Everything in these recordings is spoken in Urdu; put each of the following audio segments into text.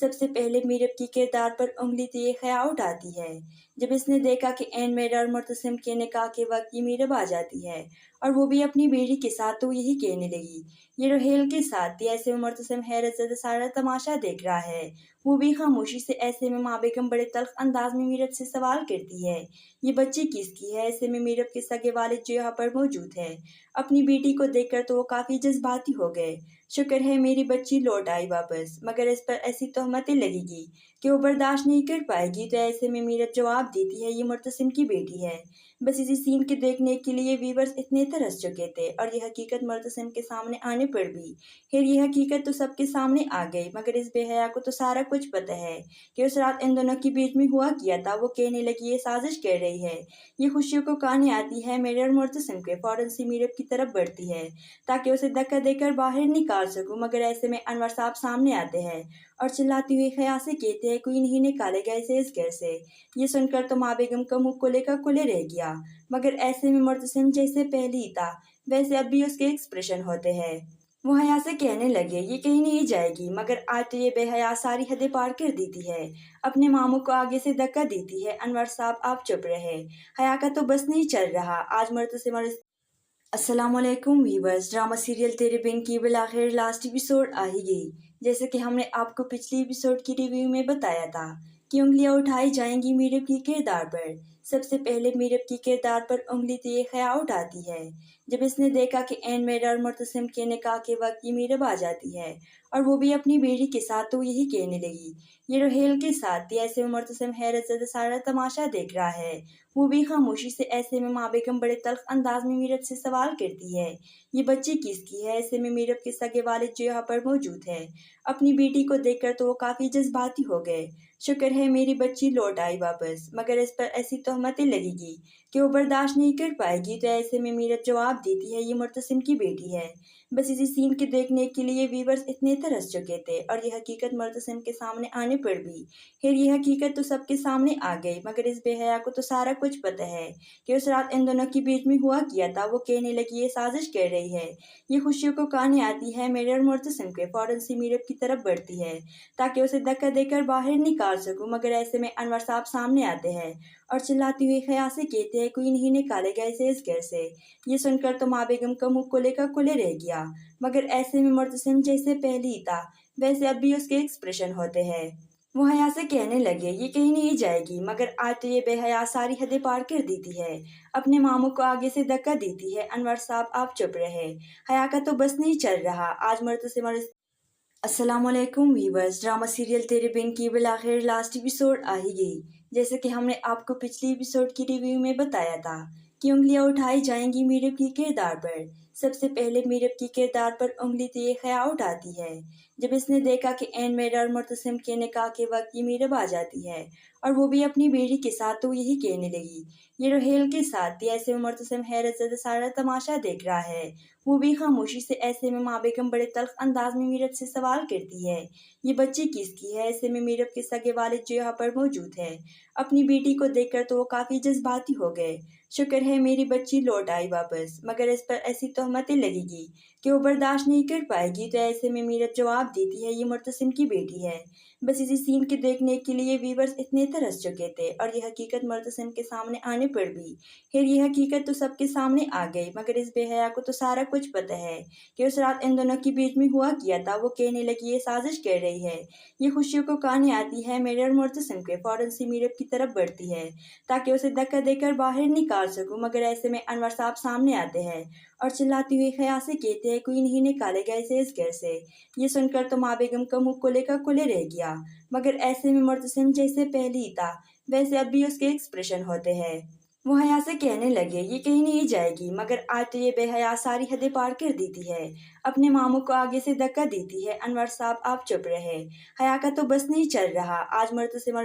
سب سے پہلے میرب کی کردار پر انگلی تیے خیا اٹھاتی ہے جب اس نے دیکھا کہ عین میرا اور مرتسم کے نکاح کے وقت یہ میرب آ جاتی ہے اور وہ بھی اپنی بیٹی کے ساتھ، تو یہی کہنے لگی یہ رحیل کے ساتھ تھی۔ ایسے میں مرتسم حیرت زدہ سارا تماشا دیکھ رہا ہے، وہ بھی خاموشی سے۔ ایسے میں ماں بیگم بڑے تلخ انداز میں میرب سے سوال کرتی ہے یہ بچی کس کی ہے؟ ایسے میں میرب کے سگے والد جو یہاں پر موجود ہے اپنی بیٹی کو دیکھ کر تو وہ کافی جذباتی ہو گئے۔ شکر ہے میری بچی لوٹ آئی واپس، مگر اس پر ایسی تہمتیں لگے گی کہ وہ برداشت نہیں کر پائے گی۔ تو ایسے میں میرب جواب دیتی ہے یہ مرتسم کی بیٹی ہے۔ بس اسی سین کے دیکھنے کے لیے ویورز اتنے ترس چکے تھے، اور یہ حقیقت مرتسم کے سامنے آنے پر بھی خیر یہ حقیقت تو سب کے سامنے آ گئی، مگر اس بے حیا کو تو سارا کچھ پتہ ہے کہ اس رات ان دونوں کے بیچ میں ہوا کیا تھا۔ وہ کہنے لگی یہ سازش کر رہی ہے، یہ خوشیوں کو کہانی آتی ہے میرے اور مرتسم کے۔ فوراً سے میرب کی طرف بڑھتی ہے تاکہ اسے دھکا دے کر باہر نکال سکوں، مگر ایسے میں انور صاحب سامنے آتے ہیں اور چلاتی ہوئی خیا سے کہتے ہیں کوئی نہیں نکالے گا اسے اس گھر سے۔ یہ سن کر تو ماں بیگم کا منہ کھلے کا کھلے رہ گیا، مگر ایسے میں مرتسم جیسے پہلے ہی تھا ویسے اب بھی اس کے ایکسپریشن ہوتے ہیں۔ وہ حیا سے کہنے لگے یہ کہیں نہیں جائے گی، مگر آج تو یہ بے حیا ساری حدیں پار کر دیتی ہے، اپنے ماموں کو آگے سے دھکا دیتی ہے۔ انور صاحب آپ چپ رہے، حیا کا تو بس نہیں چل رہا آج مرتسم اور السلام علیکم ویورز، ڈرامہ سیریل تیرے بن کی بالآخر لاسٹ ایپیسوڈ آ ہی گئی۔ جیسے کہ ہم نے آپ کو پچھلی ایپیسوڈ کی ریویو میں بتایا تھا کہ انگلیاں اٹھائی جائیں گی میرب کی کردار پر۔ سب سے پہلے میرب کی کردار پر انگلی تیے خیا اٹھاتی ہے جب اس نے دیکھا کہ عین میرا اور مرتسم کے نکاح کے وقت یہ میرب آ جاتی ہے اور وہ بھی اپنی بیٹی کے ساتھ، تو یہی کہنے لگی یہ رحیل کے ساتھ تھی۔ ایسے میں مرتسم حیرت زدہ سارا تماشا دیکھ رہا ہے، وہ بھی خاموشی سے۔ ایسے میں ماں بیگم بڑے تلخ انداز میں میرب سے سوال کرتی ہے یہ بچی کس کی ہے؟ ایسے میں میرب کے سگے والد جو یہاں پر موجود ہے اپنی بیٹی کو دیکھ کر تو وہ کافی جذباتی ہو گئے۔ شکر ہے میری بچی لوٹ آئی واپس، مگر اس پر ایسی تہمتیں لگے گی کہ وہ برداشت نہیں کر پائے گی۔ تو ایسے میں میرب جواب دیتی ہے یہ مرتسم کی بیٹی ہے۔ بس اسی سین کے دیکھنے کے لیے ویورز اتنے ترس چکے تھے، اور یہ حقیقت مرتسم کے سامنے آنے پر بھی خیر یہ حقیقت تو سب کے سامنے آ گئی، مگر اس بے حیا کو تو سارا کچھ پتہ ہے کہ اس رات ان دونوں کے بیچ میں ہوا کیا تھا۔ وہ کہنے لگی یہ سازش کر رہی ہے، یہ خوشیوں کو کہانی آتی ہے میرے اور مرتسم کے۔ فوراً سے میرب کی طرف بڑھتی ہے تاکہ اسے دھکا دے کر باہر نکال سکوں، مگر ایسے میں انور صاحب سامنے آتے ہیں اور چلاتی ہوئی خیا سے کہتے ہیں کوئی نہیں نکالے گا اسے اس گھر سے۔ یہ سن کر تو ماں بیگم کا منہ کھلے کا کھلے رہ گیا، مگر ایسے میں مرتسم جیسے پہلے ہی تھا ویسے اب بھی اس کے ایکسپریشن ہوتے ہیں۔ وہ حیا سے کہنے لگے یہ کہیں نہیں جائے گی، مگر آج تو یہ بے حیا ساری حدیں پار کر دیتی ہے، اپنے ماموں کو آگے سے دھکا دیتی ہے۔ انور صاحب آپ چپ رہے، حیا کا تو بس نہیں چل رہا آج مرتسم اور السلام علیکم ویورز، ڈرامہ سیریل تیرے بن کی بالآخر لاسٹ ایپیسوڈ آ ہی گئی۔ جیسے کہ ہم نے آپ کو پچھلی ایپیسوڈ کی ریویو میں بتایا تھا کہ انگلیاں اٹھائی جائیں گی میرب کی کردار پر۔ سب سے پہلے میرب کی کردار پر انگلی تیے خیا اٹھاتی ہے جب اس نے دیکھا کہ عین میرا اور مرتسم کے نکاح کے وقت یہ میرب آ جاتی ہے اور وہ بھی اپنی بیٹی کے ساتھ، تو یہی کہنے لگی یہ رحیل کے ساتھ تھی۔ ایسے میں مرتسم حیرت زدہ سارا تماشا دیکھ رہا ہے، وہ بھی خاموشی سے۔ ایسے میں ماں بیگم بڑے تلخ انداز میں میرب سے سوال کرتی ہے یہ بچی کس کی ہے؟ ایسے میں میرب کے سگے والد جو یہاں پر موجود ہے اپنی بیٹی کو دیکھ کر تو وہ کافی جذباتی ہو گئے۔ شکر ہے میری بچی لوٹ آئی واپس، مگر اس پر ایسی تہمتیں لگے گی کہ وہ برداشت نہیں کر پائے گی۔ تو ایسے میں میرب جواب دیتی ہے یہ مرتسم کی بیٹی ہے۔ بس اسی سین کے دیکھنے کے لیے ویورز اتنے ترس چکے تھے، اور یہ حقیقت مرتسم کے سامنے آنے پر بھی خیر یہ حقیقت تو سب کے سامنے آ گئی، مگر اس بے حیا کو تو سارا کچھ پتہ ہے کہ اس رات ان دونوں کے بیچ میں ہوا کیا تھا۔ وہ کہنے لگی یہ سازش کر رہی ہے، یہ خوشیوں کو کہانی آتی ہے میرے اور مرتسم کے۔ فوراً سے میرب کی طرف بڑھتی ہے تاکہ اسے دھکا دے کر باہر نکال سکوں، مگر ایسے میں انور صاحب سامنے آتے ہیں اور چلاتی ہوئی خیا سے کہتے ہیں کوئی نہیں نکالے گا اسے اس گھر سے۔ یہ سن کر تو ماں بیگم کا منہ کھلے کا کھلے رہ گیا، مگر ایسے میں مرتسم جیسے پہلے ہی تھا ویسے اب بھی اس کے ایکسپریشن ہوتے ہیں۔ وہ حیا سے کہنے لگے یہ کہیں نہیں جائے گی، مگر آج تو یہ بے حیا ساری حدیں پار کر دیتی ہے، اپنے ماموں کو آگے سے دھکا دیتی ہے۔ انور صاحب آپ چپ رہے، حیا کا تو بس نہیں چل رہا آج مرتسم اور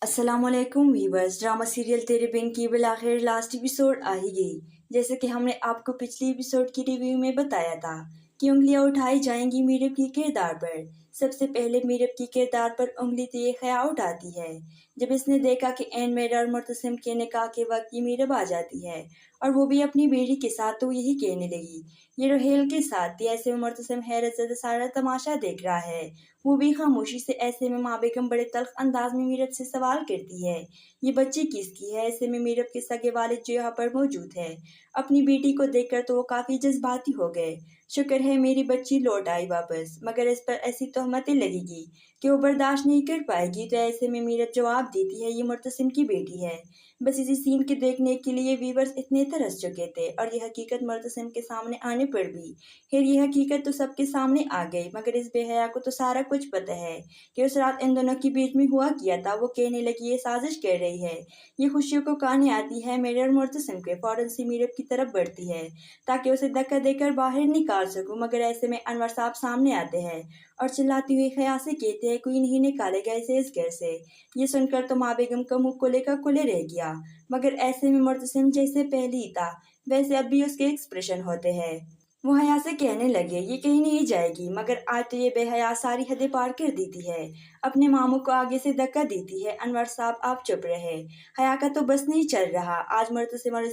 السلام علیکم ویورز، ڈرامہ سیریل تیرے بن کی بالآخر لاسٹ ایپیسوڈ آ ہی گئی۔ جیسے کہ ہم نے آپ کو پچھلی ایپیسوڈ کی ریویو میں بتایا تھا کہ انگلیاں اٹھائی جائیں گی میرب کی کردار پر۔ سب سے پہلے میرب کی کردار پر انگلی تیے خیا اٹھاتی ہے جب اس نے دیکھا کہ عین میرا اور مرتسم کے نکاح کے وقت یہ میرب آ جاتی ہے اور وہ بھی اپنی بیٹی کے ساتھ، تو یہی کہنے لگی یہ رحیل کے ساتھ تھی۔ ایسے میں مرتسم حیرت زدہ سارا تماشا دیکھ رہا ہے، وہ بھی خاموشی سے۔ ایسے میں ماں بیگم بڑے تلخ انداز میں میرب سے سوال کرتی ہے یہ بچی کس کی ہے؟ ایسے میں میرب کے سگے والد جو یہاں پر موجود ہے اپنی بیٹی کو دیکھ کر تو وہ کافی جذباتی ہو گئے۔ شکر ہے میری بچی لوٹ آئی واپس، مگر اس پر ایسی تہمتیں لگے گی کہ وہ برداشت نہیں کر پائے گی۔ تو ایسے میں میرب جواب دیتی ہے یہ مرتسم کی بیٹی ہے۔ بس اسی سین کے دیکھنے کے لیے ویورز اتنے ترس چکے تھے، اور یہ حقیقت مرتسم کے سامنے آنے پر بھی پھر یہ حقیقت تو سب کے سامنے آ گئی، مگر اس بے حیا کو تو سارا کچھ پتہ ہے کہ اس رات ان دونوں کے بیچ میں ہوا کیا تھا۔ وہ کہنے لگی یہ سازش کر رہی ہے، یہ خوشیوں کو کہانی آتی ہے میرے اور مرتسم کے۔ فوراً سے میرب کی طرف بڑھتی ہے تاکہ اسے دھکا دے کر باہر نکال سکوں، مگر ایسے میں انور صاحب سامنے آتے ہیں اور چلاتی ہوئی خیا سے کہتے ہیں کوئی نہیں نکالے گا اسے اس گھر سے۔ یہ سن کر تو ماں بیگم کا منہ کھلے کا کھلے رہ گیا، مگر ایسے میں مرتسم جیسے پہلے ہی تھا ویسے اب بھی اس کے ایکسپریشن ہوتے ہیں۔ وہ حیا سے کہنے لگے یہ کہیں نہیں جائے گی، مگر آج تو یہ بے حیا ساری حدیں پار کر دیتی ہے، اپنے ماموں کو آگے سے دھکا دیتی ہے۔ انور صاحب آپ چپ رہے، حیا کا تو بس نہیں چل رہا آج مرتسم اور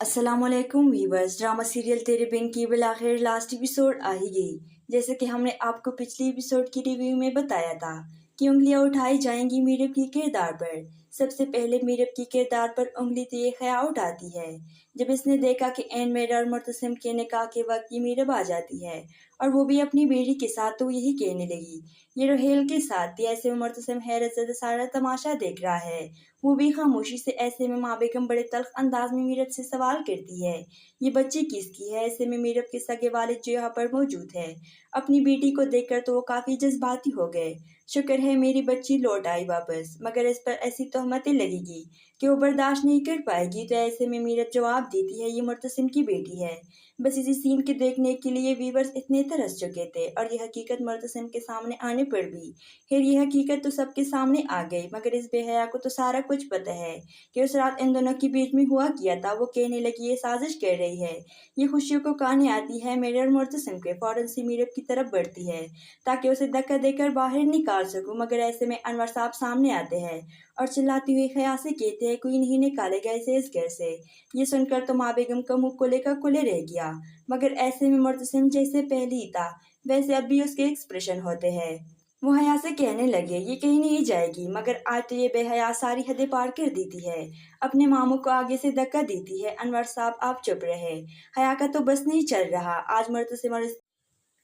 السلام علیکم ویورز، ڈرامہ سیریل تیرے بن کی بالآخر لاسٹ ایپیسوڈ آ ہی گئی۔ جیسے کہ ہم نے آپ کو پچھلی ایپیسوڈ کی ریویو میں بتایا تھا کہ انگلیاں اٹھائی جائیں گی میرب کی کردار پر۔ سب سے پہلے میرب کی کردار پر انگلی تیے خیا اٹھاتی ہے جب اس نے دیکھا کہ عین میرا اور مرتسم کے نکاح کے وقت یہ میرب آ جاتی ہے اور وہ بھی اپنی بیٹی کے ساتھ، تو یہی کہنے لگی یہ رحیل کے ساتھ تھی۔ ایسے میں مرتسم حیرت زدہ سارا تماشا دیکھ رہا ہے، وہ بھی خاموشی سے۔ ایسے میں ماں بیگم بڑے تلخ انداز میں میرب سے سوال کرتی ہے یہ بچی کس کی ہے؟ ایسے میں میرب کے سگے والد جو یہاں پر موجود ہے اپنی بیٹی کو دیکھ کر تو وہ کافی جذباتی ہو گئے۔ شکر ہے میری بچی لوٹ آئی واپس، مگر اس پر ایسی تہمتیں لگے گی کہ وہ برداشت نہیں کر پائے گی۔ تو ایسے میں میرب جواب دیتی ہے یہ مرتسم کی بیٹی ہے۔ بس اسی سین کے دیکھنے کے لیے ویورز اتنے ترس چکے تھے، اور یہ حقیقت مرتسم کے سامنے آنے پر بھی پھر یہ حقیقت تو سب کے سامنے آ گئی، مگر اس بے حیا کو تو سارا کچھ پتہ ہے کہ اس رات ان دونوں کے بیچ میں ہوا کیا تھا۔ وہ کہنے لگی یہ سازش کر رہی ہے، یہ خوشیوں کو کہانی آتی ہے میرے اور مرتسم کے۔ فوراً سے میرب کی طرف بڑھتی ہے تاکہ اسے دھکا دے کر باہر نکال سکوں، مگر ایسے میں انور صاحب سامنے آتے ہیں اور چلاتی ہوئی خیا سے کہتے ہیں کوئی نہیں نکالے گا اسے اس گھر سے۔ یہ سن کر تو ماں بیگم کا منہ کھلے کا کھلے رہ گیا، مگر ایسے میں مرتسم جیسے پہلے ہی تھا ویسے اب بھی اس کے ایکسپریشن ہوتے ہیں۔ وہ حیا سے کہنے لگے یہ کہیں نہیں جائے گی، مگر آج تو یہ بے حیا ساری حدیں پار کر دیتی ہے، اپنے ماموں کو آگے سے دھکا دیتی ہے۔ انور صاحب آپ چپ رہے، حیا کا تو بس نہیں چل رہا آج مرتسم اور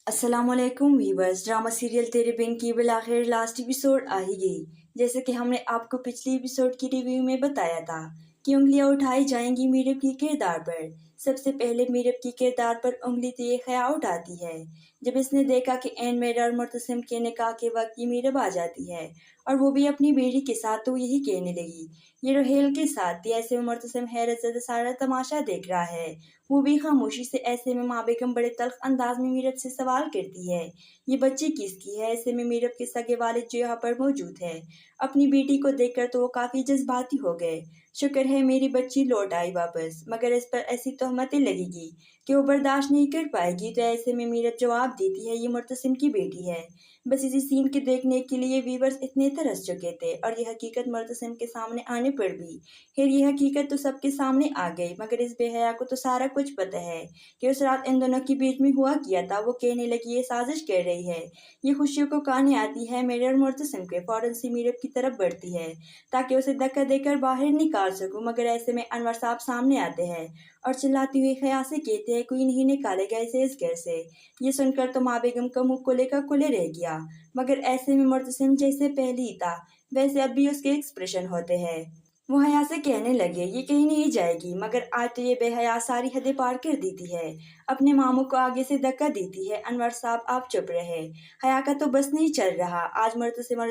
السلام علیکم ویورز، ڈرامہ سیریل تیرے بن کی بالآخر لاسٹ ایپیسوڈ آ ہی گئی۔ جیسے کہ ہم نے آپ کو پچھلی ایپیسوڈ کی ریویو میں بتایا تھا کہ انگلیاں اٹھائی جائیں گی میرب کی کردار پر۔ سب سے پہلے میرب کی کردار پر انگلی تیے خیا اٹھاتی ہے جب اس نے دیکھا کہ عین میرا اور مرتسم کے نکاح کے وقت یہ میرب آ جاتی ہے اور وہ بھی اپنی بیٹی کے ساتھ، تو یہی کہنے لگی یہ رحیل کے ساتھ تھی۔ ایسے میں مرتسم حیرت زدہ سارا تماشا دیکھ رہا ہے، وہ بھی خاموشی سے۔ ایسے میں ماں بیگم بڑے تلخ انداز میں میرب سے سوال کرتی ہے یہ بچی کس کی ہے؟ ایسے میں میرب کے سگے والد جو یہاں پر موجود ہے اپنی بیٹی کو دیکھ کر تو وہ کافی جذباتی ہو گئے۔ شکر ہے میری بچی لوٹ آئی واپس، مگر اس پر ایسی تہمتیں لگے گی کہ وہ برداشت نہیں کر پائے گی۔ تو ایسے میں میرب جواب دیتی ہے یہ مرتسم کی بیٹی ہے۔ بس اسی سین کے دیکھنے کے لیے ویورز اتنے ترس چکے تھے، اور یہ حقیقت مرتسم کے سامنے آنے پر بھی پھر یہ حقیقت تو سب کے سامنے آ گئی، مگر اس بے حیا کو تو سارا کچھ پتہ ہے کہ اس رات ان دونوں کے بیچ میں ہوا کیا تھا۔ وہ کہنے لگی یہ سازش کر رہی ہے، یہ خوشیوں کو کہانی آتی ہے میرے اور مرتسم کے۔ فوراً سے میرب کی طرف بڑھتی ہے تاکہ اسے دھکا دے کر باہر نکال سکوں، مگر ایسے میں انور صاحب سامنے آتے ہیں اور چلاتی ہوئی خیا سے کہتے ہیں کوئی نہیں نکالے گا اسے اس گھر سے۔ یہ سن کر تو ماں بیگم کا منہ کھلے کا کھلے رہ گیا، مگر ایسے میں مرتسم جیسے پہلے ہی تھا ویسے اب بھی اس کے ایکسپریشن ہوتے ہیں۔ وہ حیا سے کہنے لگے یہ کہیں نہیں جائے گی، مگر آج تو یہ بے حیا ساری حدیں پار کر دیتی ہے، اپنے ماموں کو آگے سے دھکا دیتی ہے۔ انور صاحب آپ چپ رہے، حیا کا تو بس نہیں چل رہا آج مرتسم اور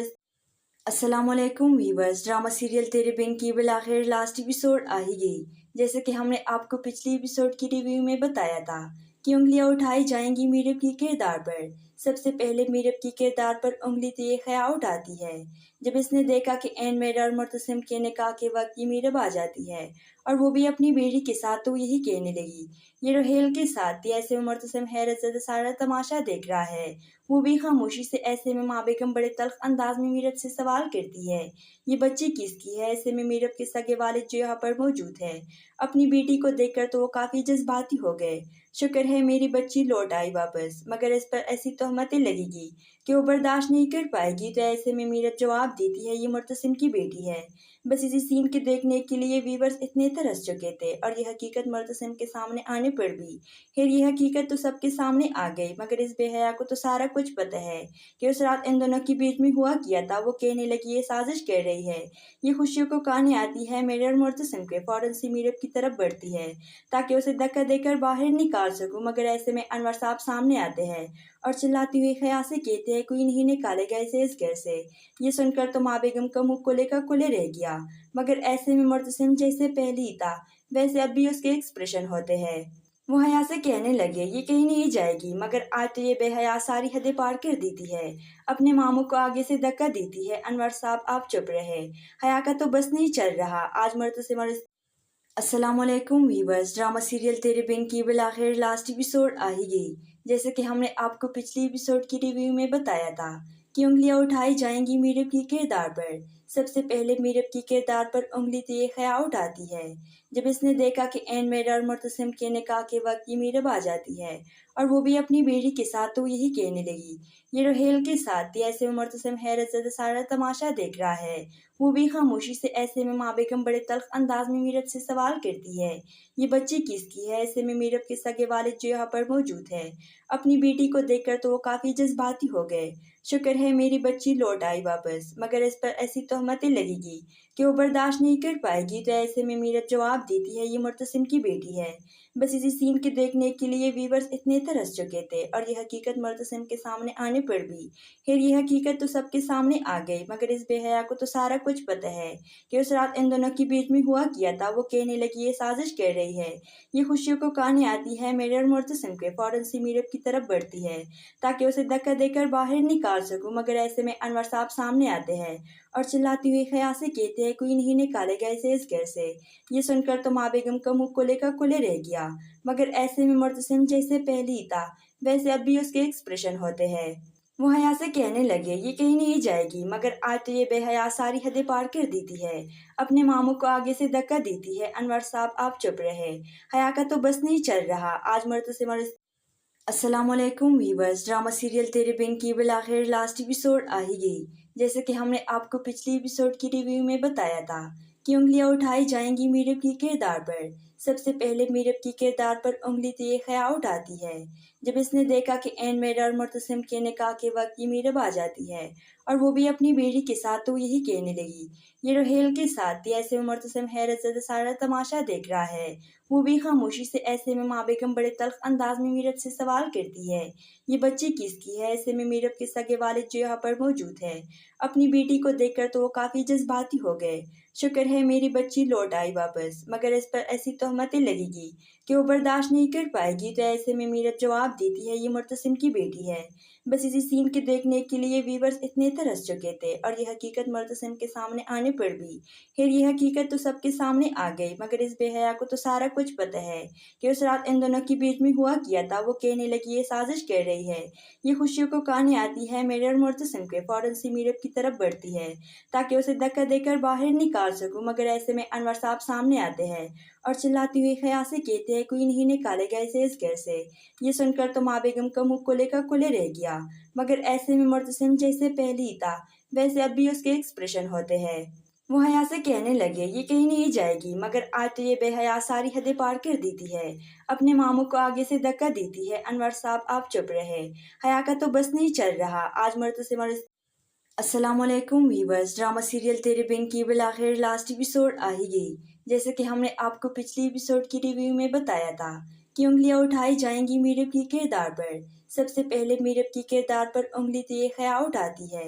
السلام علیکم ویورز، ڈرامہ سیریل تیرے بن کی بالآخر لاسٹ ایپیسوڈ آ ہی گئی۔ جیسے کہ ہم نے آپ کو پچھلی ایپیسوڈ کی ریویو میں بتایا تھا کہ انگلیاں اٹھائی جائیں گی میرب کی کردار پر۔ سب سے پہلے میرب کی کردار پر انگلی تیے خیا اٹھاتی ہے جب اس نے دیکھا کہ این میرا اور مرتسم کے نکاح کے وقت یہ میرب آ جاتی ہے اور وہ بھی اپنی بیٹی کے ساتھ، تو یہی کہنے لگی یہ رحیل کے ساتھ تھی۔ ایسے میں مرتسم حیرت زدہ سارا تماشا دیکھ رہا ہے، وہ بھی خاموشی سے۔ ایسے میں ماں بیگم بڑے تلخ انداز میں میرب سے سوال کرتی ہے یہ بچی کس کی ہے؟ ایسے میں میرب کے سگے والد جو یہاں پر موجود ہے اپنی بیٹی کو دیکھ کر تو وہ کافی جذباتی ہو گئے۔ شکر ہے میری بچی لوٹ آئی واپس، مگر اس پر ایسی تہمتیں لگے گی کہ وہ برداشت نہیں کر پائے گی۔ تو ایسے میں میرب جواب دیتی ہے یہ مرتسم کی بیٹی ہے۔ بس اسی سین کے دیکھنے کے لیے ویورز اتنے ترس چکے تھے، اور یہ حقیقت مرتسم کے سامنے آنے پر بھی خیر یہ حقیقت تو سب کے سامنے آ گئی، مگر اس بے حیا کو تو سارا کچھ پتہ ہے کہ اس رات ان دونوں کے بیچ میں ہوا کیا تھا۔ وہ کہنے لگی یہ سازش کر رہی ہے۔ یہ خوشیوں کو کہانی آتی ہے میرے اور مرتسم کے، فوراً سے میرب کی طرف بڑھتی ہے تاکہ اسے دھکا دے کر باہر نکال سکوں، مگر ایسے میں انور صاحب سامنے آتے ہیں اور چلاتے ہوئے خیال سے کہتے ہیں کوئی نہیں نکالے گا اسے اس گھر سے۔ یہ سن کر تو ماں بیگم کا منہ کھلے کا کھلے رہ گیا، مگر ایسے میں مرتسم جیسے پہلے ہی تھا ویسے اب بھی اس کے ایکسپریشن ہوتے ہیں۔ وہ حیا سے کہنے لگے یہ کہیں نہیں جائے گی، مگر آج تو یہ بے حیا ساری حدیں پار کر دیتی ہے، اپنے ماموں کو آگے سے دھکا دیتی ہے۔ انور صاحب آپ چپ رہے، حیا کا تو بس نہیں چل رہا آج مرتسم اور السلام علیکم ویورز، ڈرامہ سیریل تیرے بن کی بالآخر لاسٹ ایپیسوڈ آ ہی گئی۔ جیسے کہ ہم نے آپ کو پچھلی ایپیسوڈ کی ریویو میں بتایا تھا کہ انگلیاں اٹھائی جائیں گی میرب کی کردار پر۔ سب سے پہلے میرب کی کردار پر انگلی تو یہ خیا اٹھاتی ہے جب اس نے دیکھا کہ این میرا اور مرتسم کے نکاح کے وقت یہ میرب آ جاتی ہے اور وہ بھی اپنی بیٹی کے ساتھ، تو یہی کہنے لگی یہ رحیل کے ساتھ تھی۔ ایسے میں مرتسم حیرت زدہ سارا تماشا دیکھ رہا ہے، وہ بھی خاموشی سے۔ ایسے میں ماں بیگم بڑے تلخ انداز میں میرب سے سوال کرتی ہے یہ بچی کس کی ہے؟ ایسے میں میرب کے سگے والد جو یہاں پر موجود ہے اپنی بیٹی کو دیکھ کر تو وہ کافی جذباتی ہو گئے۔ شکر ہے میری بچی لوٹ آئی واپس، مگر اس پر ایسی تہمتیں لگے گی کہ وہ برداشت نہیں کر پائے گی۔ تو ایسے میں میرب جواب دیتی ہے یہ مرتسم کی بیٹی ہے۔ بس اسی سین کے دیکھنے کے لیے ویورز اتنے ترس چکے تھے، اور یہ حقیقت مرتسم کے سامنے آنے پر بھی خیر یہ حقیقت تو سب کے سامنے آ گئی، مگر اس بے حیا کو تو سارا کچھ پتہ ہے کہ اس رات ان دونوں کے بیچ میں ہوا کیا تھا۔ وہ کہنے لگی یہ سازش کر رہی ہے۔ یہ خوشیوں کو کہانی آتی ہے میرے اور مرتسم کے، فوراً سے میرب کی طرف بڑھتی ہے تاکہ اسے دھکا دے کر باہر نکال سکوں، مگر ایسے میں انور صاحب سامنے آتے ہیں اور چلاتے ہوئے خیال سے کہتے ہیں کوئی نہیں نکالے گا اسے اس گھر سے۔ یہ سن کر تو ماں بیگم کا منہ کھلے کا کھلے رہ گیا، مگر ایسے میں مرتسم جیسے پہلے ہی تھا ویسے اب بھی اس کے ایکسپریشن ہوتے ہیں۔ وہ حیا سے کہنے لگے یہ کہیں نہیں جائے گی، مگر آج تو یہ بے حیا ساری حدیں پار کر دیتی ہے، اپنے ماموں کو آگے سے دھکا دیتی ہے۔ انور صاحب آپ چپ رہے، حیا کا تو بس نہیں چل رہا آج مرتسم اور السلام علیکم ویورز، ڈرامہ سیریل تیرے بن کی بالآخر لاسٹ ایپیسوڈ آ ہی گئی۔ جیسے کہ ہم نے آپ کو پچھلی ایپیسوڈ کی ریویو میں بتایا تھا کہ انگلیاں اٹھائی جائیں گی میرب کی کردار پر۔ سب سے پہلے میرب کی کردار پر انگلی تو یہ خیا اٹھاتی ہے جب اس نے دیکھا کہ این میرا اور مرتسم کے نکاح کے وقت یہ میرب آ جاتی ہے اور وہ بھی اپنی بیٹی کے ساتھ، تو یہی کہنے لگی یہ رحیل کے ساتھ تھی۔ ایسے میں مرتسم حیرت زدہ سارا تماشا دیکھ رہا ہے، وہ بھی خاموشی سے۔ ایسے میں ماں بیگم بڑے تلخ انداز میں میرب سے سوال کرتی ہے یہ بچی کس کی ہے؟ ایسے میں میرب کے سگے والد جو یہاں پر موجود ہے اپنی بیٹی کو دیکھ کر تو وہ کافی جذباتی ہو گئے۔ شکر ہے میری بچی لوٹ آئی واپس، مگر اس پر ایسی تہمتیں لگے گی کہ وہ برداشت نہیں کر پائے گی۔ تو ایسے میں میرب جواب دیتی ہے یہ مرتسم کی بیٹی ہے۔ بس اسی سین کے دیکھنے کے لیے ویورز اتنے ترس چکے تھے، اور یہ حقیقت مرتسم کے سامنے آنے پر بھی خیر یہ حقیقت تو سب کے سامنے آ گئی، مگر اس بے حیا کو تو سارا کچھ پتہ ہے کہ اس رات ان دونوں کے بیچ میں ہوا کیا تھا۔ وہ کہنے لگی یہ سازش کر رہی ہے۔ یہ خوشیوں کو کہانی آتی ہے میرے اور مرتسم کے، فوراً سے میرب کی طرف بڑھتی ہے تاکہ اسے دھکا دے کر باہر نکال سکوں، مگر ایسے میں انور صاحب سامنے آتے ہیں اور چلاتے ہوئے خیال سے کہتے ہیں کوئی نہیں نکالے گا اسے اس گھر سے۔ یہ سن کر تو ماں بیگم کا منہ کھلے کا کھلے رہ گیا، مگر ایسے میں مرتسم جیسے پہلے ہی تھا ویسے اب بھی اس کے ایکسپریشن ہوتے ہیں۔ وہ حیا سے کہنے لگے یہ کہیں نہیں جائے گی، مگر آج تو یہ بے حیا ساری حدیں پار کر دیتی ہے، اپنے ماموں کو آگے سے دھکا دیتی ہے۔ انور صاحب آپ چپ رہے، حیا کا تو بس نہیں چل رہا آج مرتسم اور السلام علیکم ویورز، ڈرامہ سیریل تیرے بن کی بالآخر لاسٹ ایپیسوڈ آ ہی گئی۔ جیسے کہ ہم نے آپ کو پچھلی ایپیسوڈ کی ریویو میں بتایا تھا کہ انگلیاں اٹھائی جائیں گی میرب کی کردار پر۔ سب سے پہلے میرب کی کردار پر انگلی تو یہ خیا اٹھاتی ہے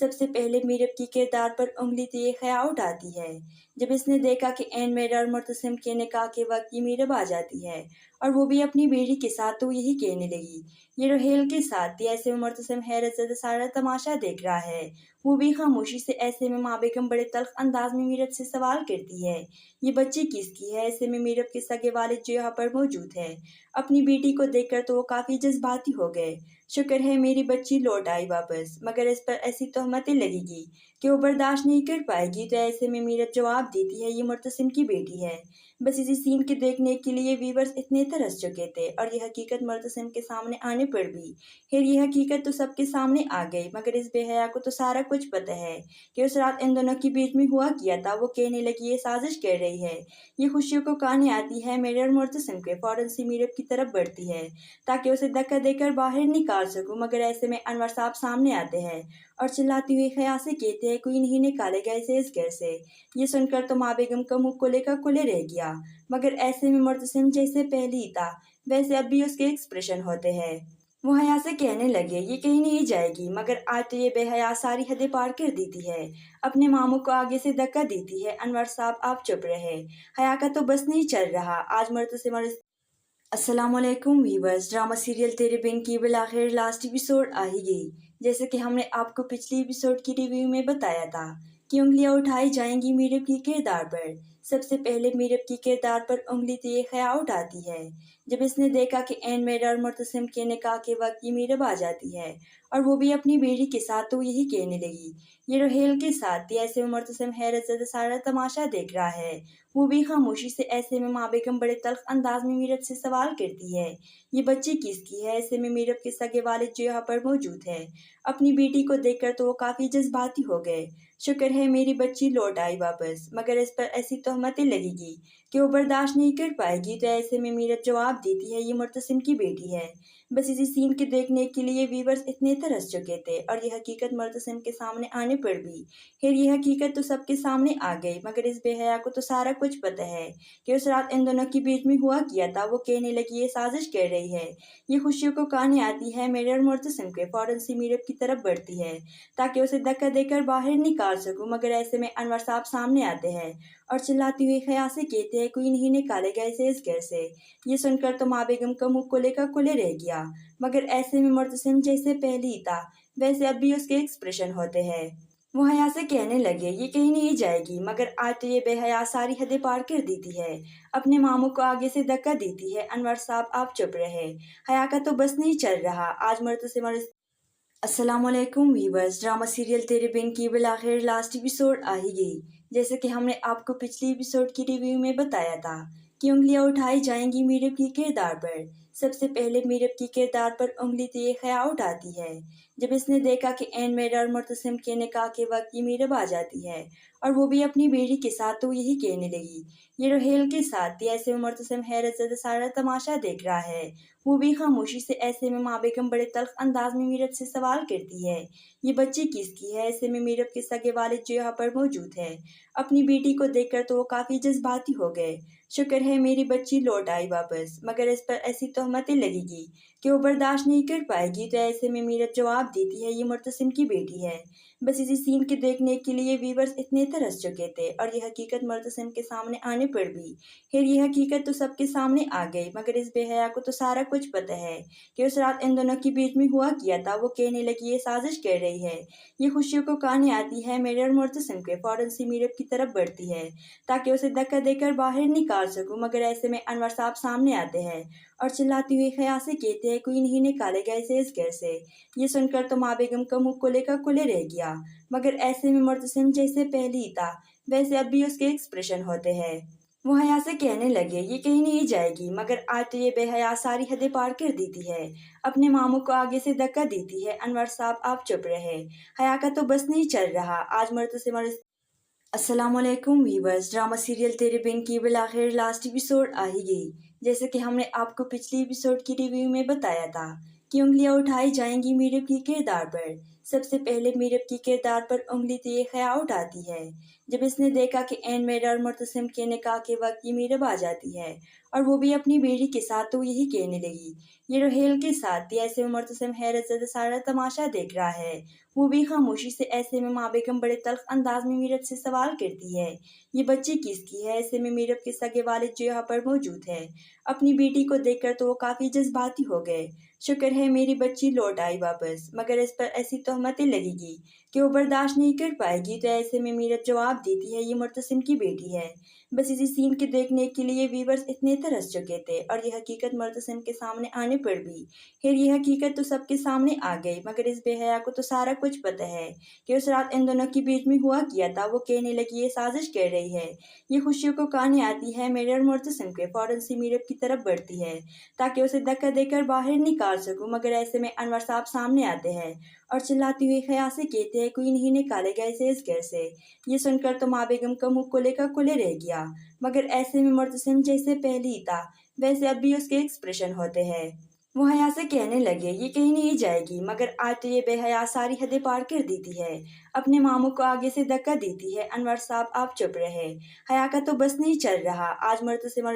سب سے پہلے میرب کی کردار پر انگلی تیز خیا اٹھاتی ہے جب اس نے دیکھا کہ عین میرا اور مرتسم کے نکاح کے وقت یہ میرب آ جاتی ہے اور وہ بھی اپنی بیٹی کے ساتھ، تو یہی کہنے لگی یہ روہیل کے ساتھ تھی۔ ایسے میں مرتسم حیرت زدہ سارا تماشا دیکھ رہا ہے، وہ بھی خاموشی سے۔ ایسے میں ماں بیگم بڑے تلخ انداز میں میرب سے سوال کرتی ہے یہ بچی کس کی ہے؟ ایسے میں میرب کے سگے والد جو یہاں پر موجود ہے اپنی بیٹی کو دیکھ کر تو وہ کافی جذباتی ہو گئے۔ شکر ہے میری بچی لوٹ آئی واپس، مگر اس پر ایسی تہمتیں لگے گی کہ وہ برداشت نہیں کر پائے گی۔ تو ایسے میں میرب جواب دیتی ہے یہ مرتسم کی بیٹی ہے۔ بس اسی سین کے دیکھنے کے لیے ویورز اتنے ترس چکے تھے، اور یہ حقیقت مرتسم کے سامنے آنے پر بھی خیر یہ حقیقت تو سب کے سامنے آ گئی، مگر اس بے حیا کو تو سارا کچھ پتہ ہے کہ اس رات ان دونوں کے بیچ میں ہوا کیا تھا۔ وہ کہنے لگی یہ سازش کر رہی ہے، یہ خوشیوں کو کہانی آتی ہے میرے اور مرتسم کے۔ فوراً سے میرب کی طرف بڑھتی ہے تاکہ اسے دھکا دے کر باہر نکال سکوں، مگر ایسے میں انور صاحب سامنے آتے ہیں اور چلاتی ہوئی خیا سے کہتے ہیں کوئی نہیں نکالے گا اسے اس گھر سے۔ یہ سن کر تو ماں بیگم کا منہ کھلے کا کھلے رہ گیا، مگر ایسے میں مرتسم جیسے پہلے ہی تھا ویسے اب بھی اس کے ایکسپریشن ہوتے ہیں۔ وہ حیا سے کہنے لگے یہ کہیں نہیں جائے گی، مگر آج تو یہ بے حیا ساری حدیں پار کر دیتی ہے، اپنے ماموں کو آگے سے دھکا دیتی ہے۔ انور صاحب آپ چپ رہے، حیا کا تو بس نہیں چل رہا آج مرتسم اور السلام علیکم ویورز، ڈرامہ سیریل تیرے بن کی بالآخر لاسٹ ایپیسوڈ آ ہی گئی۔ جیسے کہ ہم نے آپ کو پچھلی ایپیسوڈ کی ریویو میں بتایا تھا کہ انگلیاں اٹھائی جائیں گی میرب کی کردار پر۔ سب سے پہلے میرب کی کردار پر انگلی تیز خیا اٹھاتی ہے جب اس نے دیکھا کہ عین میرا اور مرتسم کے نکاح کے وقت یہ میرب آ جاتی ہے اور وہ بھی اپنی بیٹی کے ساتھ، تو یہی کہنے لگی یہ روہیل کے ساتھ تھی۔ ایسے میں مرتسم حیرت زدہ سارا تماشا دیکھ رہا ہے، وہ بھی خاموشی سے۔ ایسے میں ماں بیگم بڑے تلخ انداز میں میرب سے سوال کرتی ہے یہ بچی کس کی ہے؟ ایسے میں میرب کے سگے والد جو یہاں پر موجود ہے اپنی بیٹی کو دیکھ کر تو وہ کافی جذباتی ہو گئے۔ شکر ہے میری بچی لوٹ آئی واپس، مگر اس پر ایسی تہمتیں لگے گی کہ وہ برداشت نہیں کر پائے گی۔ تو ایسے میں میرب جواب دیتی ہے یہ مرتسم کی بیٹی ہے۔ بس اسی سین کے دیکھنے کے لیے ویورز اتنے ترس چکے تھے، اور یہ حقیقت مرتسم کے سامنے آنے پر بھی خیر یہ حقیقت تو سب کے سامنے آ گئی، مگر اس بے حیا کو تو سارا کچھ پتہ ہے کہ اس رات ان دونوں کے بیچ میں ہوا کیا تھا۔ وہ کہنے لگی یہ سازش کر رہی ہے، یہ خوشیوں کو کہانی آتی ہے میرے اور مرتسم کے۔ فوراً سے میرب کی طرف بڑھتی ہے تاکہ اسے دھکا دے کر باہر نکال سکوں، مگر ایسے میں انور صاحب سامنے آتے ہیں اور چلاتی ہوئی خیا سے کہتے ہیں کوئی نہیں نکالے گا اسے اس گھر سے۔ یہ سن کر تو ماں بیگم کا منہ کھلے کا کھلے رہ گیا، مگر ایسے میں مرتسم جیسے پہلے ہی تھا ویسے اب بھی اس کے ایکسپریشن ہوتے ہیں۔ وہ حیا سے کہنے لگے یہ کہیں نہیں جائے گی، مگر آج تو یہ بے حیا ساری حدیں پار کر دیتی ہے، اپنے ماموں کو آگے سے دھکا دیتی ہے۔ انور صاحب آپ چپ رہے، حیا کا تو بس نہیں چل رہا آج مرتسم اور السلام علیکم ویورز، ڈرامہ سیریل تیرے بن کی بالآخر لاسٹ ایپیسوڈ آ ہی گئی۔ جیسے کہ ہم نے آپ کو پچھلی ایپیسوڈ کی ریویو میں بتایا تھا کہ انگلیاں اٹھائی جائیں گی میرب کی کردار پر۔ سب سے پہلے میرب کی کردار پر انگلی تیز خیا اٹھاتی ہے جب اس نے دیکھا کہ عین میرا اور مرتسم کے نکاح کے وقت یہ میرب آ جاتی ہے اور وہ بھی اپنی بیٹی کے ساتھ، تو یہی کہنے لگی یہ روہیل کے ساتھ تھی۔ ایسے میں مرتسم حیرت زدہ سارا تماشا دیکھ رہا ہے، وہ بھی خاموشی سے۔ ایسے میں ماں بیگم بڑے تلخ انداز میں میرب سے سوال کرتی ہے یہ بچی کس کی ہے؟ ایسے میں میرب کے سگے والد جو یہاں پر موجود ہے اپنی بیٹی کو دیکھ کر تو وہ کافی جذباتی ہو گئے۔ شکر ہے میری بچی لوٹ آئی واپس، مگر اس پر ایسی تہمتیں لگے گی کہ وہ برداشت نہیں کر پائے گی۔ تو ایسے میں میرب جواب دیتی ہے یہ مرتسم کی بیٹی ہے۔ بس اسی سین کے دیکھنے کے لیے ویورز اتنے ترس چکے تھے، اور یہ حقیقت مرتسم کے سامنے آنے پر بھی خیر یہ حقیقت تو سب کے سامنے آ گئی، مگر اس بے حیا کو تو سارا کچھ پتہ ہے کہ اس رات ان دونوں کے بیچ میں ہوا کیا تھا۔ وہ کہنے لگی یہ سازش کر رہی ہے، یہ خوشیوں کو کہانی آتی ہے میرے اور مرتسم کے۔ فوراً سے میرب کی طرف بڑھتی ہے تاکہ اسے دھکا دے کر باہر نکال سکوں، مگر ایسے میں انور صاحب سامنے آتے ہیں اور چلاتی ہوئی خیا سے کہتے ہیں کوئی نہیں نکالے گا اسے اس گھر سے۔ یہ سن کر تو ماں بیگم کا منہ کھلے کا کھلے رہ گیا، مگر ایسے میں مرتسم جیسے پہلے ہی تھا ویسے اب بھی اس کے ایکسپریشن ہوتے ہیں۔ وہ حیا سے کہنے لگے یہ کہیں نہیں جائے گی، مگر آج تو یہ بے حیا ساری حدیں پار کر دیتی ہے، اپنے ماموں کو آگے سے دھکا دیتی ہے۔ انور صاحب آپ چپ رہے، حیا کا تو بس نہیں چل رہا آج مرتسم اور السلام علیکم ویورز، ڈرامہ سیریل تیرے بن کی بالآخر لاسٹ ایپیسوڈ آ ہی گئی۔ جیسے کہ ہم نے آپ کو پچھلی ایپیسوڈ کی ریویو میں بتایا تھا کہ انگلیاں اٹھائی جائیں گی میرب کی کردار پر۔ سب سے پہلے میرب کی کردار پر انگلی تیز خیا اٹھاتی ہے جب اس نے دیکھا کہ عین میرا اور مرتسم کے نکاح کے وقت یہ میرب آ جاتی ہے اور وہ بھی اپنی بیٹی کے ساتھ، تو یہی کہنے لگی یہ رحیل کے ساتھ تھی۔ ایسے میں مرتسم حیرت زدہ سارا تماشا دیکھ رہا ہے، وہ بھی خاموشی سے۔ ایسے میں ماں بیگم بڑے تلخ انداز میں میرب سے سوال کرتی ہے یہ بچی کس کی ہے؟ ایسے میں میرب کے سگے والد جو یہاں پر موجود ہے اپنی بیٹی کو دیکھ کر تو وہ کافی جذباتی ہو گئے۔ شکر ہے میری بچی لوٹ آئی واپس، مگر اس پر ایسی تہمتیں لگے گی کہ وہ برداشت نہیں کر پائے گی۔ تو ایسے میں میرب جواب دیتی ہے یہ مرتسم کی بیٹی ہے۔ بس اسی سین کے دیکھنے کے لیے ویورز اتنے ترس چکے تھے، اور یہ حقیقت مرتسم کے سامنے آنے پر بھی خیر یہ حقیقت تو سب کے سامنے آ گئی، مگر اس بے حیا کو تو سارا کچھ پتہ ہے کہ اس رات ان دونوں کے بیچ میں ہوا کیا تھا۔ وہ کہنے لگی یہ سازش کر رہی ہے، یہ خوشیوں کو کہانی آتی ہے میرے اور مرتسم کے۔ فوراً سے میرب کی طرف بڑھتی ہے تاکہ اسے دھکا دے کر باہر نکال سکوں، مگر ایسے میں انور صاحب سامنے آتے ہیں اور چلاتے ہوئے خیا سے کہتے ہیں کوئی نہیں نکالے گا اسے اس گھر سے۔ یہ سن کر تو ماں بیگم کا منہ کھلے کا کھلے رہ گیا، مگر ایسے میں مرتسم جیسے پہلے ہی تھا ویسے اب بھی اس کے ایکسپریشن ہوتے ہیں۔ وہ حیا سے کہنے لگے یہ کہیں نہیں جائے گی، مگر آج تو یہ بے حیا ساری حدیں پار کر دیتی ہے، اپنے ماموں کو آگے سے دھکا دیتی ہے۔ انور صاحب آپ چپ رہے، حیا کا تو بس نہیں چل رہا۔ آج مرتسم اور